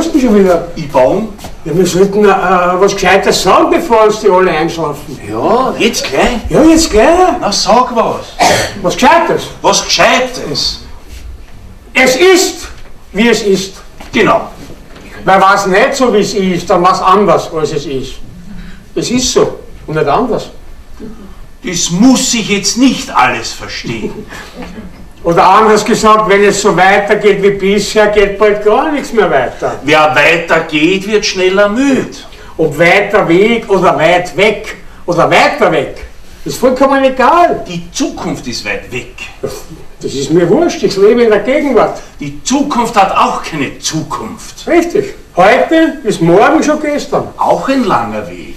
tust du schon wieder? Ich baum. Ja, wir sollten was Gescheites sagen, bevor uns die alle einschlafen. Ja, jetzt gleich. Ja, jetzt gleich. Na, sag was. Was Gescheites. Was Gescheites. Es ist, wie es ist. Genau. Weil was nicht so, wie es ist, dann was anders, als es ist. Es ist so und nicht anders. Das muss ich jetzt nicht alles verstehen. Oder anders gesagt, wenn es so weitergeht wie bisher, geht bald gar nichts mehr weiter. Wer weiter geht, wird schneller müde. Ob weiter Weg oder weit weg oder weiter weg, ist vollkommen egal. Die Zukunft ist weit weg. Das ist mir wurscht, ich lebe in der Gegenwart. Die Zukunft hat auch keine Zukunft. Richtig. Heute ist morgen schon gestern. Auch ein langer Weg.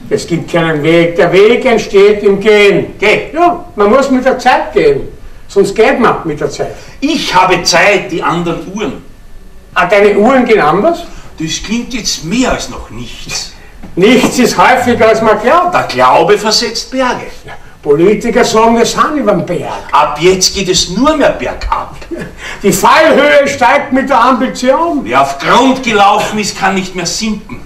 Es gibt keinen Weg. Der Weg entsteht im Gehen. Geh. Ja, man muss mit der Zeit gehen. Sonst geht man mit der Zeit. Ich habe Zeit, die anderen Uhren. Ah, deine Uhren gehen anders? Das klingt jetzt mehr als noch nichts. Nichts ist häufiger, als man glaubt. Der Glaube versetzt Berge. Politiker sagen, wir sind über den Berg. Ab jetzt geht es nur mehr bergab. Die Fallhöhe steigt mit der Ambition. Wer auf Grund gelaufen ist, kann nicht mehr sinken.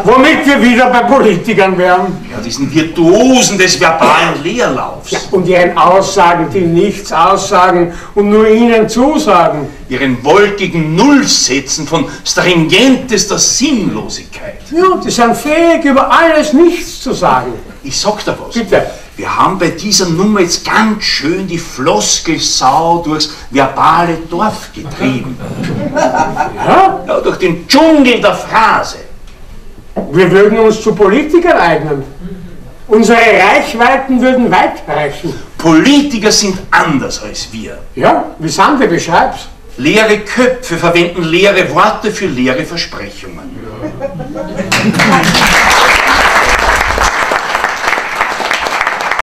Womit wir wieder bei Politikern wären. Ja, diesen Virtuosen des verbalen Leerlaufs. Und ihren Aussagen, die nichts aussagen und nur ihnen zusagen. Ihren wolkigen Nullsätzen von stringentester Sinnlosigkeit. Ja, die sind fähig, über alles nichts zu sagen. Ich sag dir was. Bitte. Wir haben bei dieser Nummer jetzt ganz schön die Floskelsau durchs verbale Dorf getrieben. Ja? Ja, durch den Dschungel der Phrase. Wir würden uns zu Politikern eignen. Unsere Reichweiten würden weit reichen. Politiker sind anders als wir. Ja, wie Sande beschreibt's. Leere Köpfe verwenden leere Worte für leere Versprechungen.